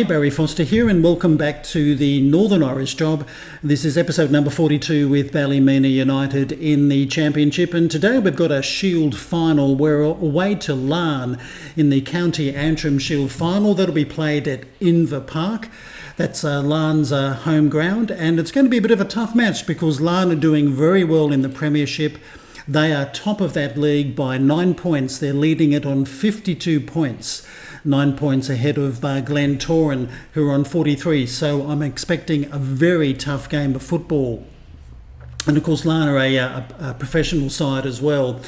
Hi, Barry Foster here, and welcome back to the Northern Irish Job. This is episode number 42 with Ballymena United in the Championship, and today we've got a Shield final. We're away to Larne in the County Antrim Shield final. That'll be played at Inver Park. That's Larne's home ground, and it's going to be a bit of a tough match because Larne are doing very well in the Premiership. They are top of that league by 9 points. They're leading it on 52 points. 9 points ahead of Glentoran, who are on 43. So I'm expecting a very tough game of football. And of course, Larne are a professional side as well.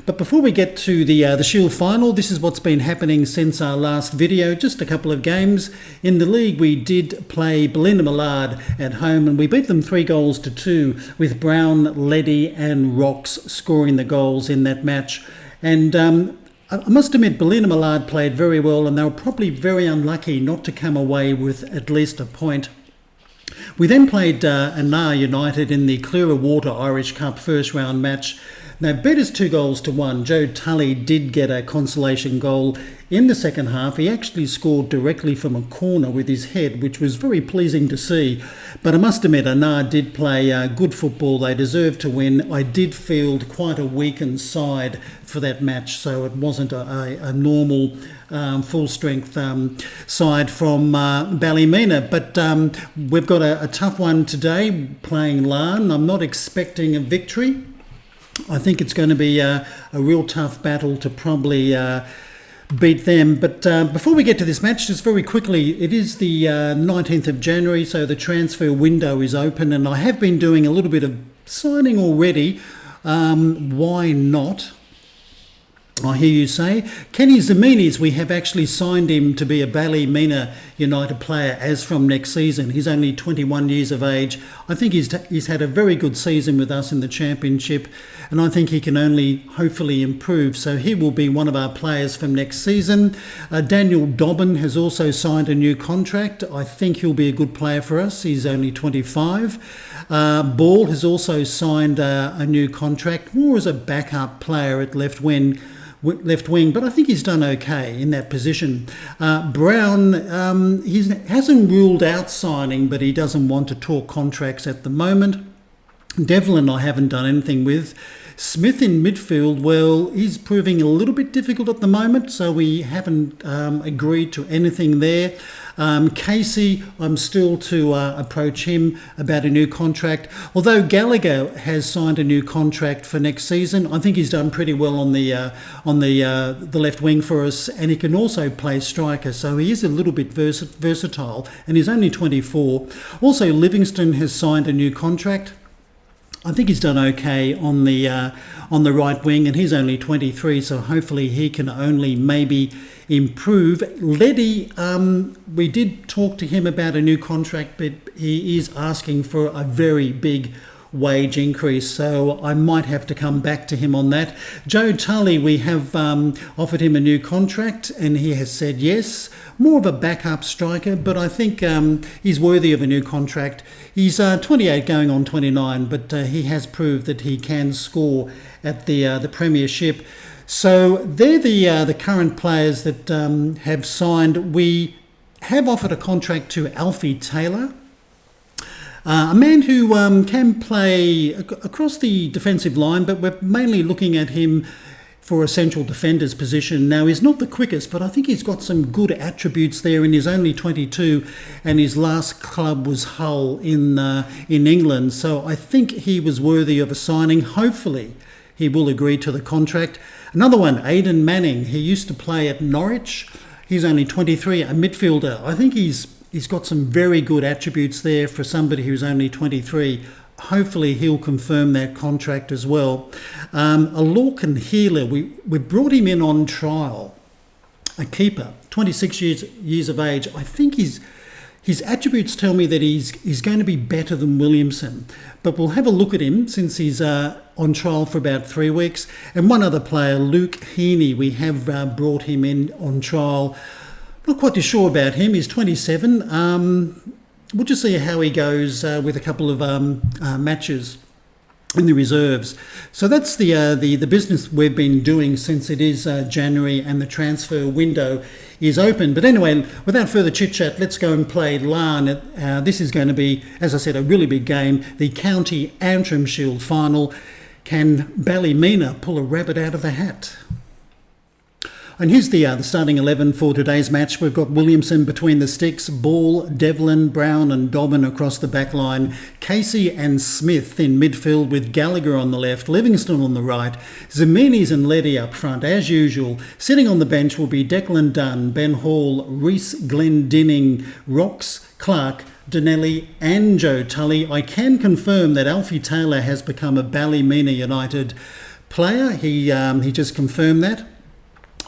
But before we get to the Shield final, this is what's been happening since our last video. Just a couple of games. In the league, we did play Ballymena at home, and we beat them 3-2 with Brown, Leddy and Rocks scoring the goals in that match. And I must admit, Ballymena played very well, and they were probably very unlucky not to come away with at least a point. We then played Ballymena United in the Clearer Water Irish Cup first round match. Now, beat us 2-1. Joe Tully did get a consolation goal in the second half. He actually scored directly from a corner with his head, which was very pleasing to see. But I must admit, Ballymena did play good football. They deserved to win. I did field quite a weakened side for that match, so it wasn't a normal full-strength side from Ballymena. But we've got a tough one today playing Larne. I'm not expecting a victory. I think it's going to be a real tough battle to probably beat them. But before we get to this match, just very quickly, it is the 19th of January, so the transfer window is open, and I have been doing a little bit of signing already. Why not? I hear you say. Kenny Zaminis, we have actually signed him to be a Ballymena United player as from next season. He's only 21 years of age. I think he's had a very good season with us in the Championship, and I think he can only hopefully improve. So he will be one of our players from next season. Daniel Dobbin has also signed a new contract. I think he'll be a good player for us. He's only 25. Ball has also signed a new contract, more as a backup player at left wing, but I think he's done okay in that position. Brown, he hasn't ruled out signing, but he doesn't want to talk contracts at the moment. Devlin I haven't done anything with. Smith in midfield, well, he's proving a little bit difficult at the moment, so we haven't agreed to anything there. Casey, I'm still to approach him about a new contract. Although Gallagher has signed a new contract for next season, I think he's done pretty well on the left wing for us, and he can also play striker, so he is a little bit versatile, and he's only 24. Also, Livingston has signed a new contract. I think he's done okay on the right wing, and he's only 23, so hopefully he can only maybe improve. Leddy, we did talk to him about a new contract, but he is asking for a very big wage increase, so I might have to come back to him on that. Joe Tully, we have offered him a new contract, and he has said yes. More of a backup striker, but I think he's worthy of a new contract. He's 28 going on 29, but he has proved that he can score at the Premiership. So they're the current players that have signed. We have offered a contract to Alfie Taylor, a man who can play across the defensive line, but we're mainly looking at him for a central defender's position. Now, he's not the quickest, but I think he's got some good attributes there, and he's only 22, and his last club was Hull in England. So I think he was worthy of a signing. Hopefully, he will agree to the contract. Another one, Aidan Manning. He used to play at Norwich. He's only 23, a midfielder. I think he's got some very good attributes there for somebody who's only 23. Hopefully he'll confirm that contract as well. A Lorcan Healer, we brought him in on trial. A keeper, 26 years of age. I think his attributes tell me that he's going to be better than Williamson. But we'll have a look at him since he's on trial for about 3 weeks. And one other player, Luke Heaney, we have brought him in on trial. Not quite too sure about him. He's 27. We'll just see how he goes with a couple of matches. in the reserves. So that's the business we've been doing since it is January and the transfer window is open. But anyway, without further chit-chat, let's go and play Larne. This is going to be, as I said, a really big game. The County Antrim Shield final. Can Ballymena pull a rabbit out of the hat? And here's the starting 11 for today's match. We've got Williamson between the sticks, Ball, Devlin, Brown and Dobbin across the back line, Casey and Smith in midfield with Gallagher on the left, Livingston on the right, Zeminis and Leddy up front as usual. Sitting on the bench will be Declan Dunn, Ben Hall, Reese Glendinning, Rocks, Clark, Donnelly and Joe Tully. I can confirm that Alfie Taylor has become a Ballymena United player. He just confirmed that.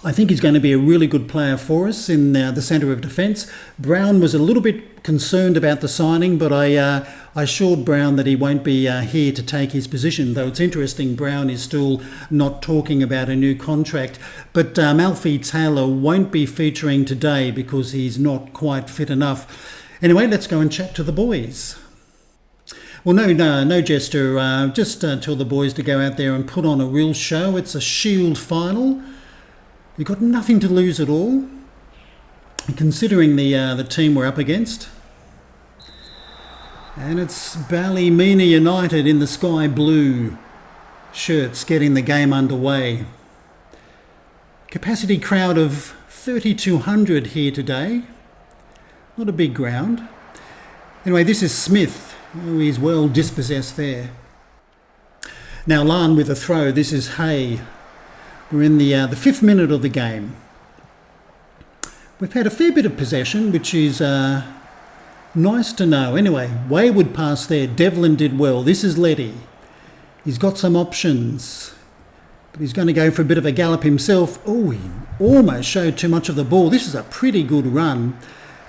I think he's going to be a really good player for us in the centre of defence. Brown was a little bit concerned about the signing, but I assured Brown that he won't be here to take his position, though it's interesting Brown is still not talking about a new contract. But Alfie Taylor won't be featuring today because he's not quite fit enough. Anyway, let's go and chat to the boys. Well, no Jester. Just tell the boys to go out there and put on a real show. It's a Shield final. You've got nothing to lose at all, considering the team we're up against. And it's Ballymena United in the sky blue shirts getting the game underway. Capacity crowd of 3,200 here today. Not a big ground. Anyway, this is Smith. Oh, he's well dispossessed there. Now Larne with a throw. This is Hay. We're in the 5th minute of the game. We've had a fair bit of possession, which is nice to know. Anyway, wayward pass there. Devlin did well. This is Leddy. He's got some options, but he's going to go for a bit of a gallop himself. Oh, he almost showed too much of the ball. This is a pretty good run.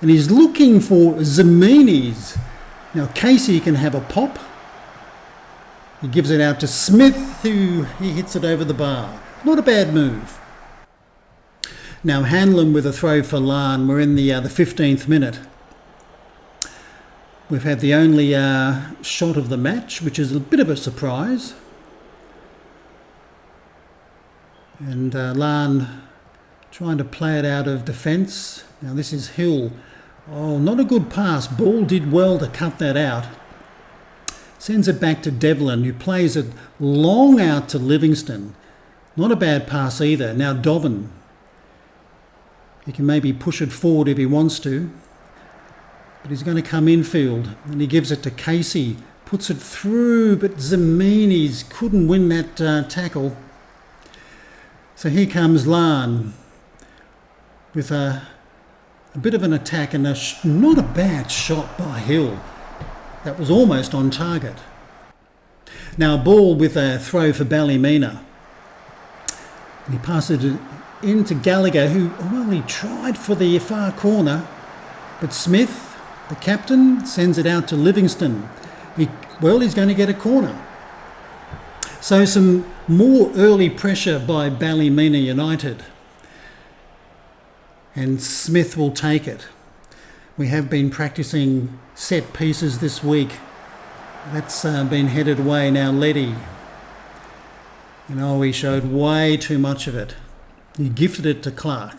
And he's looking for Zeminis. Now, Casey can have a pop. He gives it out to Smith, who he hits it over the bar. Not a bad move. Now Hanlon with a throw for Larne. We're in the 15th minute. We've had the only shot of the match, which is a bit of a surprise. And Larne trying to play it out of defence. Now this is Hill. Oh, not a good pass. Ball did well to cut that out. Sends it back to Devlin, who plays it long out to Livingston. Not a bad pass either. Now Dobbin. He can maybe push it forward if he wants to. But he's going to come infield. And he gives it to Casey. Puts it through, but Zeminis couldn't win that tackle. So here comes Larne with a bit of an attack and not a bad shot by Hill. That was almost on target. Now Ball with a throw for Ballymena. He passes it into Gallagher, who, well, he tried for the far corner, but Smith, the captain, sends it out to Livingston. He's going to get a corner. So some more early pressure by Ballymena United. And Smith will take it. We have been practicing set pieces this week. That's been headed away. Now Leddy. He showed way too much of it. He gifted it to Clark.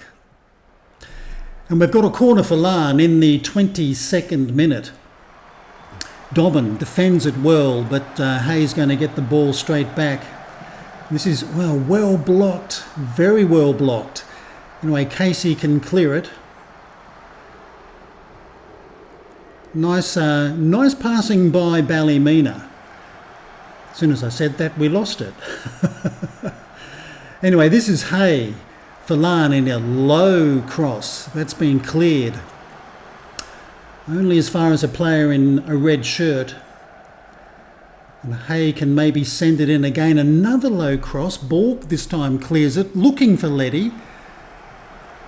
And we've got a corner for Larne in the 22nd minute. Dobbin defends it well, but Hayes going to get the ball straight back. This is, well blocked. Very well blocked. Anyway, Casey can clear it. Nice passing by Ballymena. As soon as I said that, we lost it. Anyway, this is Hay for Larne in a low cross. That's been cleared. Only as far as a player in a red shirt. And Hay can maybe send it in again. Another low cross. Ball this time clears it. Looking for Leddy.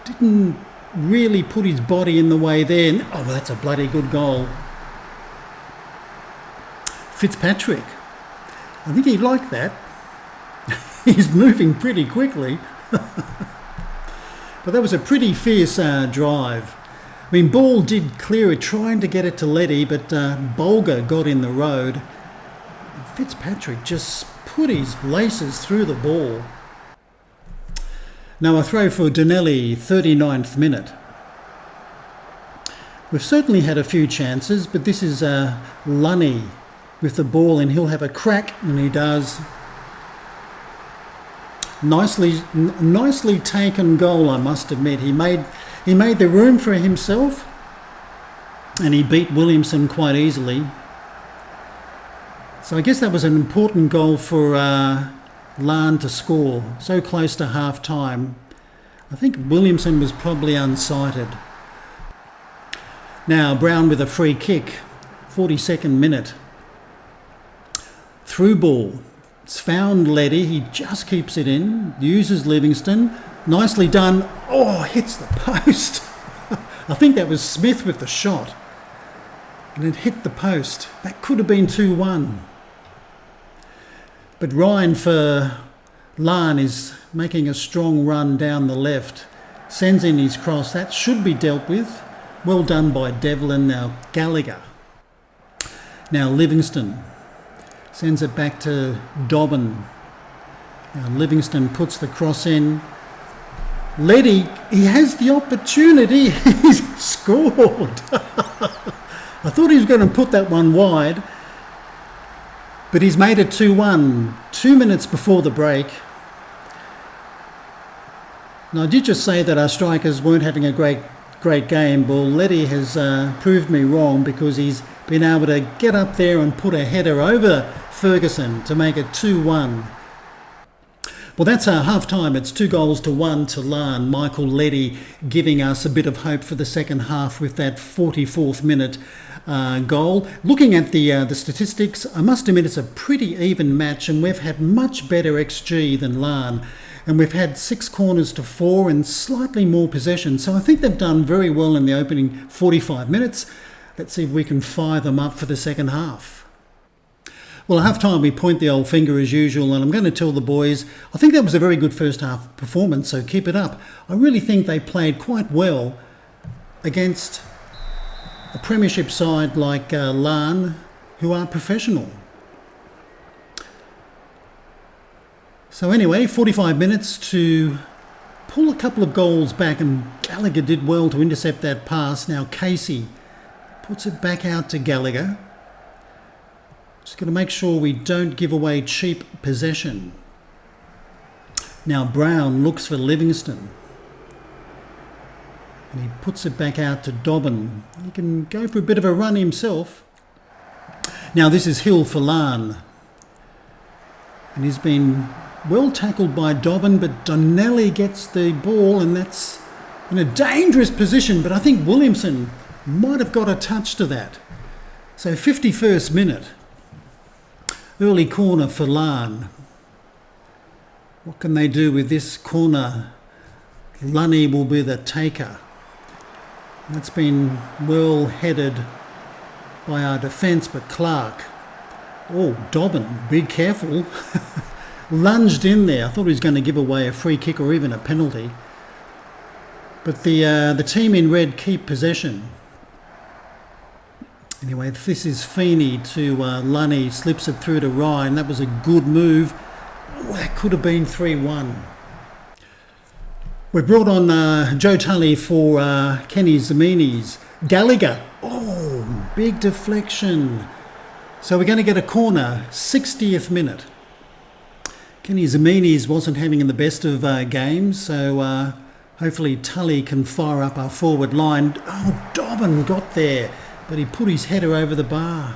Didn't really put his body in the way there. Oh, well, that's a bloody good goal. Fitzpatrick. I think he liked that. He's moving pretty quickly. But that was a pretty fierce drive. I mean, Ball did clear it, trying to get it to Leddy, but Bolger got in the road. Fitzpatrick just put his laces through the ball. Now a throw for Donnelly, 39th minute. We've certainly had a few chances, but this is Lunny with the ball, and he'll have a crack, and he does. Nicely taken goal, I must admit. He made the room for himself, and he beat Williamson quite easily. So I guess that was an important goal for Larne to score, so close to half-time. I think Williamson was probably unsighted. Now Brown with a free kick, 42nd minute. Through ball. It's found Leddy, he just keeps it in, uses Livingston. Nicely done. Oh, hits the post. I think that was Smith with the shot. And it hit the post. That could have been 2-1. But Ryan for Larne is making a strong run down the left. Sends in his cross. That should be dealt with. Well done by Devlin. Now Gallagher. Now Livingston sends it back to Dobbin. Now Livingston puts the cross in. Leddy, he has the opportunity. He's scored. I thought he was going to put that one wide. But he's made it 2-1, 2 minutes before the break. Now I did just say that our strikers weren't having a great game. Well, Leddy has proved me wrong, because he's been able to get up there and put a header over Ferguson to make it 2-1. Well, that's our half-time. It's 2-1 to Larne. Michael Leddy giving us a bit of hope for the second half with that 44th minute goal. Looking at the statistics, I must admit it's a pretty even match, and we've had much better XG than Larne. And we've had 6 corners to 4 and slightly more possession. So I think they've done very well in the opening 45 minutes. Let's see if we can fire them up for the second half. Well, at half-time we point the old finger as usual, and I'm going to tell the boys, I think that was a very good first half performance, so keep it up. I really think they played quite well against a Premiership side like Larne, who are professional. So anyway, 45 minutes to pull a couple of goals back, and Gallagher did well to intercept that pass. Now Casey puts it back out to Gallagher. Just got to make sure we don't give away cheap possession. Now Brown looks for Livingston. And he puts it back out to Dobbin. He can go for a bit of a run himself. Now this is Hill for Larne. And he's been well tackled by Dobbin, but Donnelly gets the ball, and that's in a dangerous position. But I think Williamson might have got a touch to that. So 51st minute. Early corner for Larne. What can they do with this corner? Lunny will be the taker. That's been well headed by our defence, but Clark. Oh, Dobbin, be careful. Lunged in there. I thought he was going to give away a free kick or even a penalty. But the team in red keep possession. Anyway, this is Feeney to Lunny, slips it through to Ryan. That was a good move. Oh, that could have been 3-1. We've brought on Joe Tully for Kenny Zemini's. Gallagher. Oh, big deflection. So we're going to get a corner, 60th minute. Kenny Zemini's wasn't having the best of games, so hopefully Tully can fire up our forward line. Oh, Dobbin got there, but he put his header over the bar.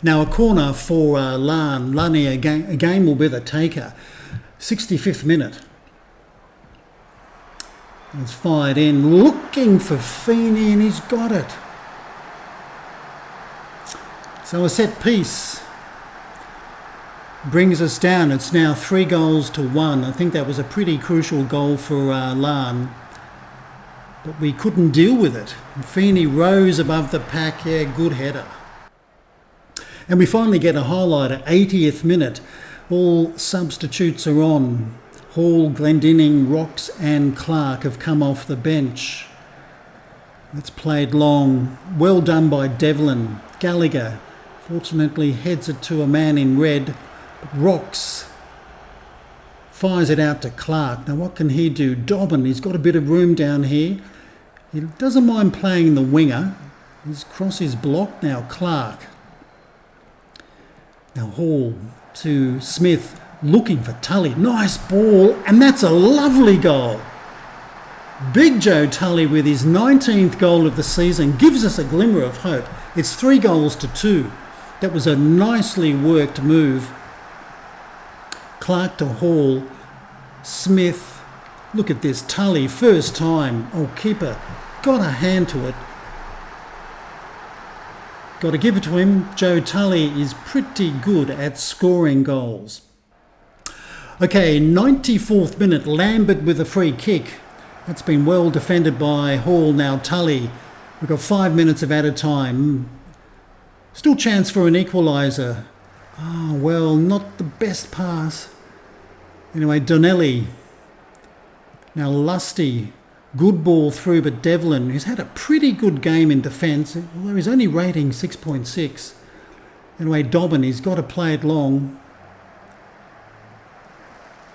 Now a corner for Larne. Lunny again will be the taker. 65th minute. It's fired in, looking for Feeney, and he's got it. So a set piece brings us down. It's now 3-1. I think that was a pretty crucial goal for Larne. But we couldn't deal with it. Feeney rose above the pack. Yeah, good header. And we finally get a highlight at 80th minute. All substitutes are on. Hall, Glendinning, Rocks and Clark have come off the bench. That's played long. Well done by Devlin. Gallagher Fortunately heads it to a man in red. Rocks. Fires it out to Clark. Now what can he do? Dobbin, he's got a bit of room down here. He doesn't mind playing the winger. His cross is blocked now. Clark. Now Hall to Smith, looking for Tully. Nice ball, and that's a lovely goal. Big Joe Tully with his 19th goal of the season gives us a glimmer of hope. It's 3-2. That was a nicely worked move. Clark to Hall. Smith. Look at this. Tully, first time. Oh, keeper. Got a hand to it. Got to give it to him. Joe Tully is pretty good at scoring goals. Okay, 94th minute. Lambert with a free kick. That's been well defended by Hall. Now Tully. We've got 5 minutes of added time. Still chance for an equaliser. Oh, well, not the best pass. Anyway, Donnelly. Now Lusty. Good ball through, but Devlin, who's had a pretty good game in defence, although he's only rating 6.6. Anyway, Dobbin, he's got to play it long.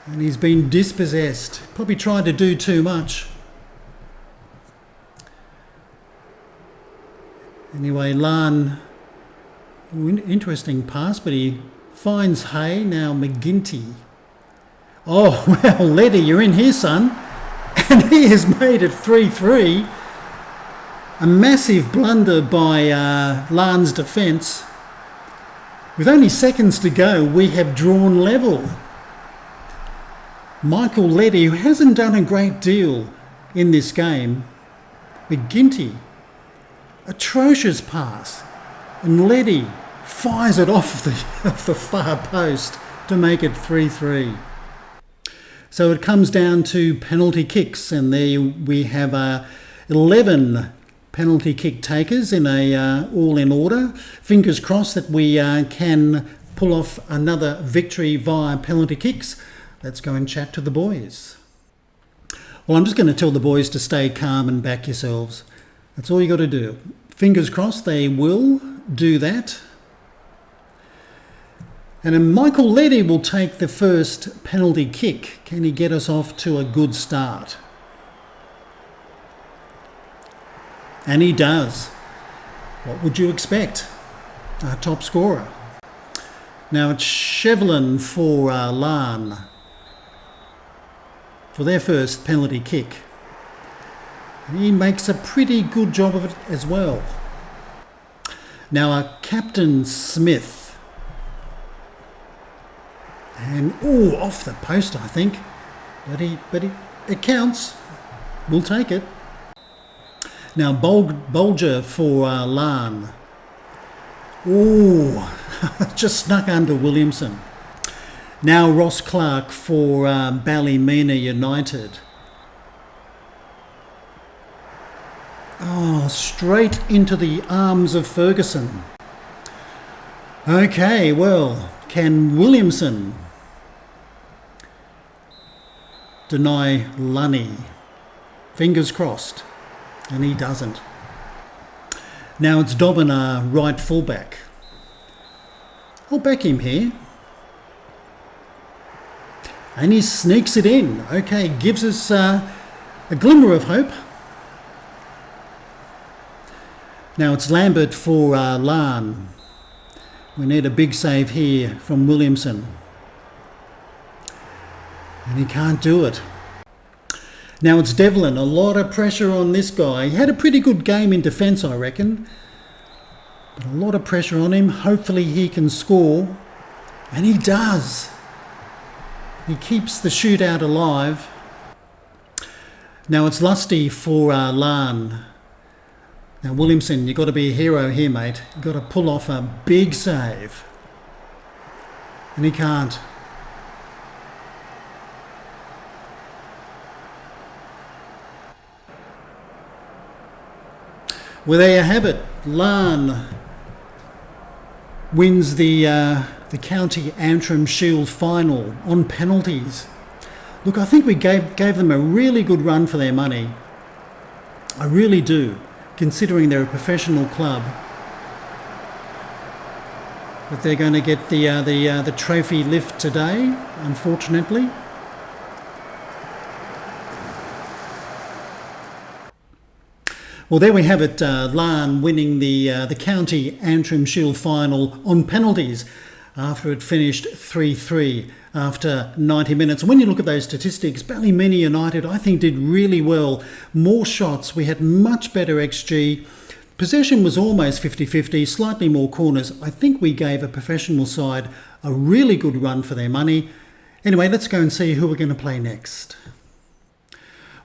And he's been dispossessed. Probably tried to do too much. Anyway, Lan, interesting pass, but he finds Hay. Now McGinty. Oh, well, Letty, you're in here, son. And he has made it 3-3. A massive blunder by Lan's defence. With only seconds to go, we have drawn level. Michael Letty, who hasn't done a great deal in this game. McGinty, atrocious pass. And Letty fires it off the far post to make it 3-3. So it comes down to penalty kicks, and there we have 11 penalty kick takers in a all in order. Fingers crossed that we can pull off another victory via penalty kicks. Let's go and chat to the boys. Well, I'm just going to tell the boys to stay calm and back yourselves. That's all you got to do. Fingers crossed they will do that. And then Michael Letty will take the first penalty kick. Can he get us off to a good start? And he does. What would you expect? Our top scorer. Now it's Shevlin for Lan for their first penalty kick. And he makes a pretty good job of it as well. Now our captain Smith. And off the post, I think. But it counts. We'll take it. Now Bolger for Lan. Just snuck under Williamson. Now Ross Clark for Ballymena United. Straight into the arms of Ferguson. Okay, well, can Williamson deny Lunny? Fingers crossed. And he doesn't. Now it's Dobbin, right fullback. I'll back him here. And he sneaks it in. Okay, gives us a glimmer of hope. Now it's Lambert for Lan. We need a big save here from Williamson. And he can't do it. Now it's Devlin. A lot of pressure on this guy. He had a pretty good game in defence, I reckon. But a lot of pressure on him. Hopefully he can score. And he does. He keeps the shootout alive. Now it's Lusty for Lan. Now Williamson, you've got to be a hero here, mate. You've got to pull off a big save. And he can't. Well, there you have it. Lan wins the County Antrim Shield final on penalties. Look, I think we gave them a really good run for their money. I really do, considering they're a professional club. But they're going to get the trophy lift today, unfortunately. Well, there we have it. Larne winning the County Antrim Shield final on penalties after it finished 3-3 after 90 minutes. When you look at those statistics, Ballymena United, I think, did really well. More shots. We had much better XG. Possession was almost 50-50, slightly more corners. I think we gave a professional side a really good run for their money. Anyway, let's go and see who we're going to play next.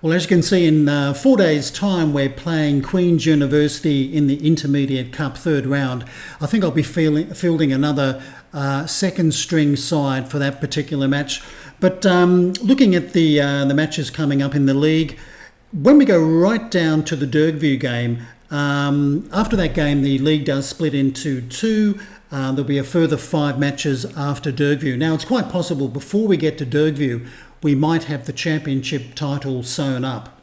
Well, as you can see, in 4 days' time, we're playing Queen's University in the Intermediate Cup third round. I think I'll be fielding another second-string side for that particular match. But looking at the matches coming up in the league, when we go right down to the Dergview game, after that game, the league does split into two. There'll be a further 5 matches after Dergview. Now, it's quite possible before we get to Dergview, we might have the championship title sewn up.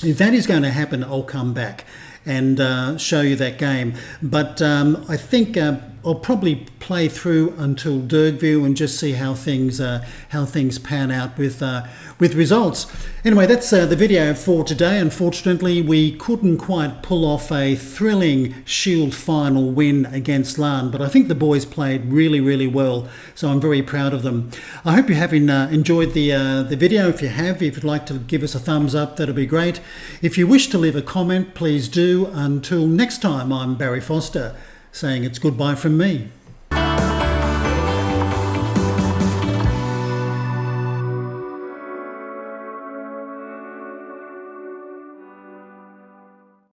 If that is going to happen, I'll come back and show you that game. But I think I'll probably play through until Dergview and just see how things pan out with results. Anyway, that's the video for today. Unfortunately, we couldn't quite pull off a thrilling Shield final win against Larne, but I think the boys played really, really well, so I'm very proud of them. I hope you have enjoyed the video. If you have, if you'd like to give us a thumbs up, that'll be great. If you wish to leave a comment, please do. Until next time, I'm Barry Foster, saying it's goodbye from me.